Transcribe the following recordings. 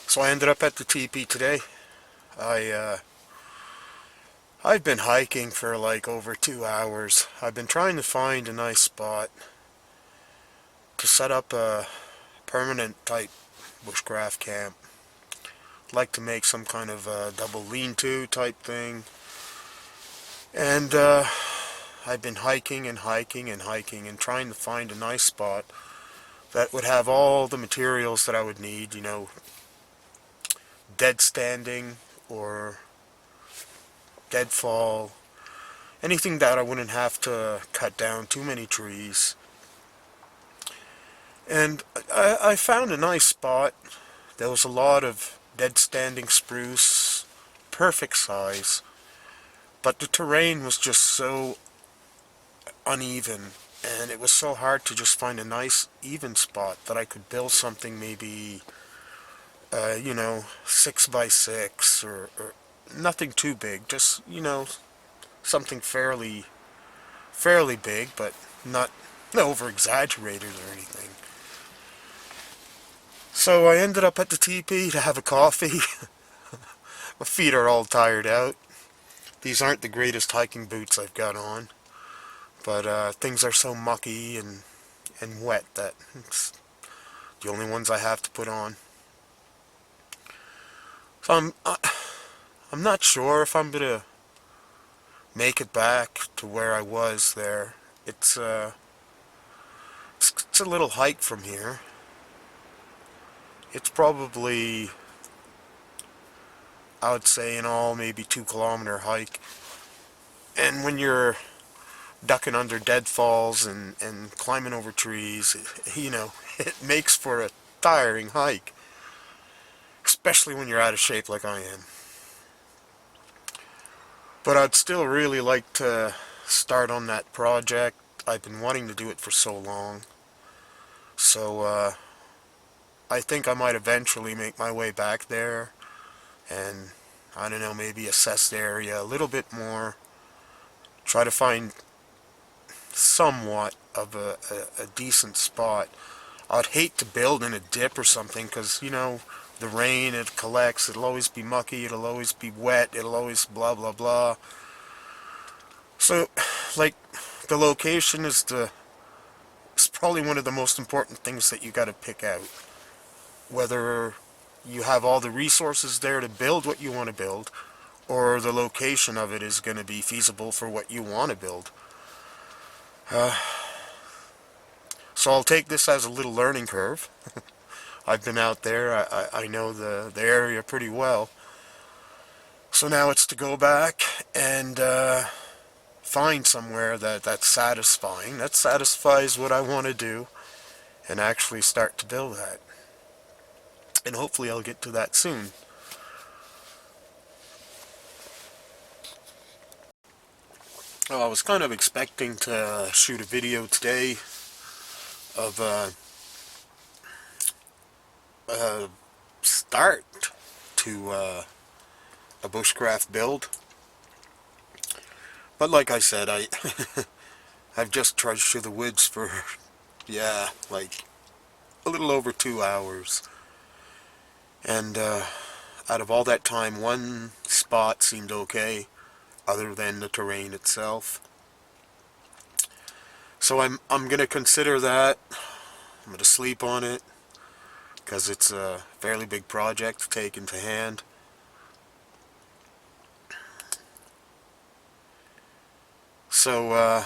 So I ended up at the teepee today. I've been hiking for like over 2 hours. I've been trying to find a nice spot to set up a permanent type bushcraft camp. I'd like to make some kind of a double lean-to type thing. And I've been hiking and hiking and hiking and trying to find a nice spot that would have all the materials that I would need, dead standing or deadfall, anything that I wouldn't have to cut down too many trees. And I found a nice spot. There was a lot of dead standing spruce, perfect size, but the terrain was just so uneven, and it was so hard to just find a nice even spot that I could build something maybe 6 by 6 or nothing too big, just something fairly big, but not over exaggerated or anything. So I ended up at the teepee to have a coffee. My feet are all tired out. These aren't the greatest hiking boots I've got on, but things are so mucky and wet that it's the only ones I have to put on. So I'm not sure if I'm gonna make it back to where I was there. It's a little hike from here. It's probably, I would say in all, maybe 2 kilometer hike. And when you're ducking under deadfalls and climbing over trees, it makes for a tiring hike. Especially when you're out of shape like I am. But I'd still really like to start on that project. I've been wanting to do it for so long. So I think I might eventually make my way back there and, I don't know, maybe assess the area a little bit more. Try to find somewhat of a decent spot. I'd hate to build in a dip or something because, the rain, it collects, it'll always be mucky, it'll always be wet, it'll always blah blah blah. So, like, the location is probably one of the most important things that you gotta pick out. Whether you have all the resources there to build what you want to build, or the location of it is going to be feasible for what you want to build. So I'll take this as a little learning curve. I've been out there, I know the area pretty well. So now it's to go back and find somewhere that's satisfying, that satisfies what I want to do, and actually start to build that. And hopefully I'll get to that soon. Well, I was kind of expecting to shoot a video today of start to a bushcraft build. But like I said, I've just trudged through the woods for, like a little over 2 hours. And out of all that time, one spot seemed okay, other than the terrain itself. So I'm gonna consider that. I'm gonna sleep on it because it's a fairly big project to take into hand. So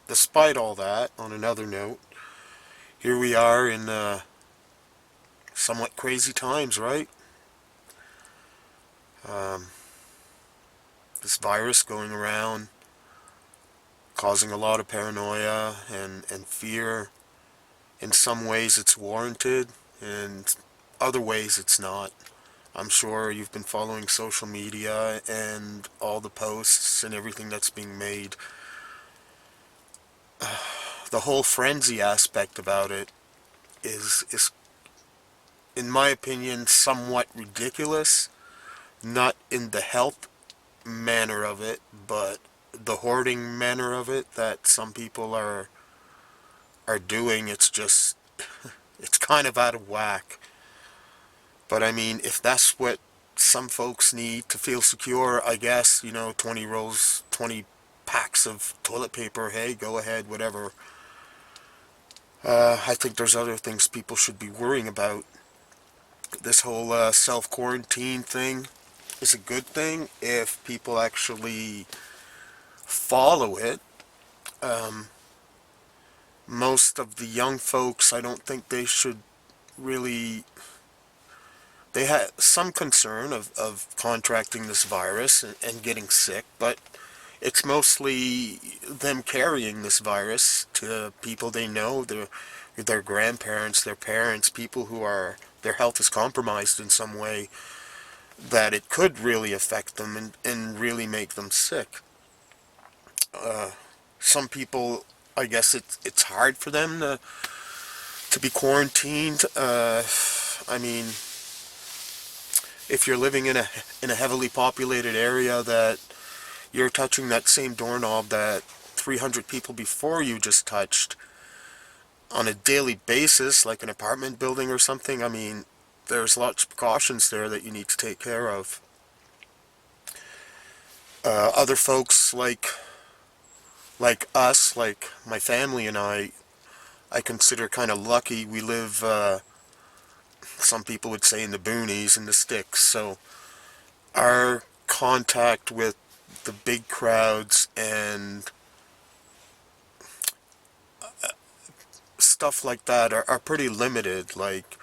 despite all that, on another note, here we are in somewhat crazy times, right? This virus going around, causing a lot of paranoia and fear. In some ways it's warranted, and other ways it's not. I'm sure you've been following social media and all the posts and everything that's being made. The whole frenzy aspect about it is, in my opinion, somewhat ridiculous. Not in the health manner of it, but the hoarding manner of it that some people are doing. It's just, it's kind of out of whack. But I mean, if that's what some folks need to feel secure, I guess, 20 rolls, 20 packs of toilet paper, hey, go ahead, whatever. I think there's other things people should be worrying about. This whole self-quarantine thing is a good thing if people actually follow it. Um, Most of the young folks, I don't think they should really. They had some concern of contracting this virus and getting sick, but it's mostly them carrying this virus to people they know, their grandparents, their parents, people who are their health is compromised in some way, that it could really affect them and really make them sick. Uh, some people, I guess it's hard for them to be quarantined. I mean, if you're living in a heavily populated area, that you're touching that same doorknob that 300 people before you just touched on a daily basis, like an apartment building or something, I mean, there's lots of precautions there that you need to take care of. Other folks like us, like my family and I consider kind of lucky. We live, some people would say, in the boonies, in the sticks, so our contact with the big crowds and stuff like that are pretty limited. Like,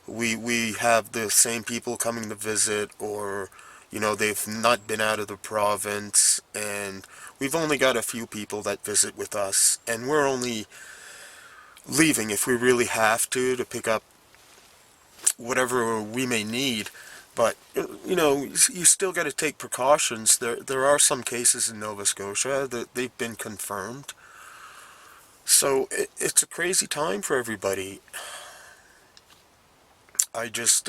we have the same people coming to visit, or they've not been out of the province, and we've only got a few people that visit with us, and we're only leaving if we really have to pick up whatever we may need. But you still got to take precautions. There are some cases in Nova Scotia that they've been confirmed, so it's a crazy time for everybody. I just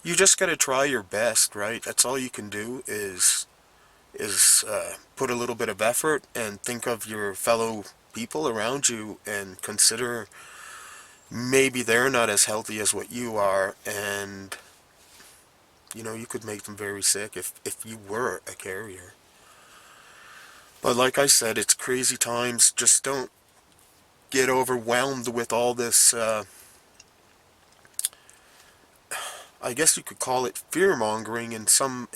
you just got to try your best, right? That's all you can do is put a little bit of effort and think of your fellow people around you and consider maybe they're not as healthy as what you are, and you could make them very sick if you were a carrier. But like I said, it's crazy times. Just don't get overwhelmed with all this, I guess you could call it fear-mongering in some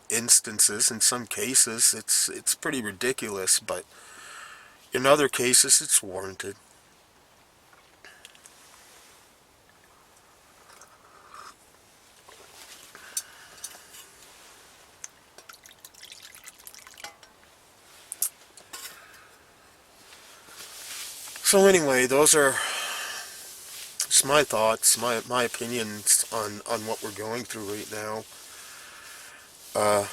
instances. In some cases it's pretty ridiculous, but in other cases it's warranted. So anyway, those are just my thoughts, my opinions on what we're going through right now. Uh,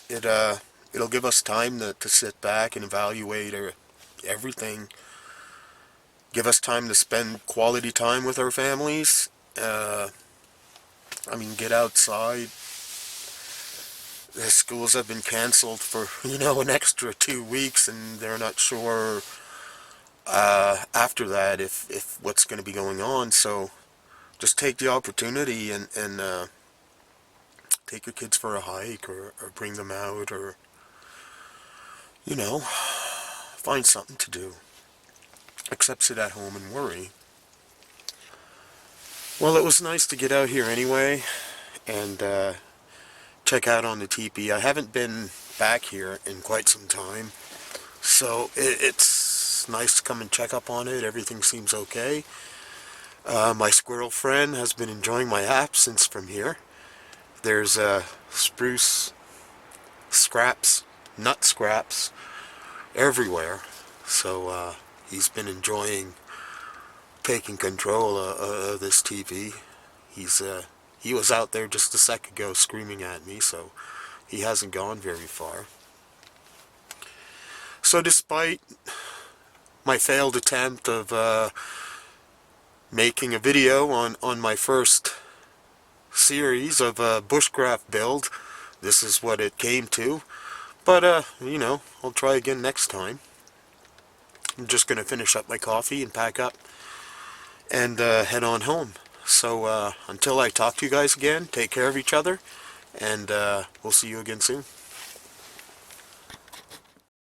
it'll give us time to sit back and evaluate everything. Give us time to spend quality time with our families. I mean, get outside. The schools have been canceled for an extra 2 weeks, and they're not sure after that if what's going to be going on. So just take the opportunity and take your kids for a hike, or bring them out, or find something to do except sit at home and worry. Well, it was nice to get out here anyway and check out on the teepee. I haven't been back here in quite some time, so it's nice to come and check up on it. Everything seems okay. My squirrel friend has been enjoying my absence from here. There's spruce scraps, nut scraps everywhere, so he's been enjoying taking control of this TV. He was out there just a sec ago screaming at me, so he hasn't gone very far. So despite my failed attempt of making a video on my first series of bushcraft build, this is what it came to. But I'll try again next time. I'm just gonna finish up my coffee and pack up and head on home. So until I talk to you guys again, take care of each other, and we'll see you again soon.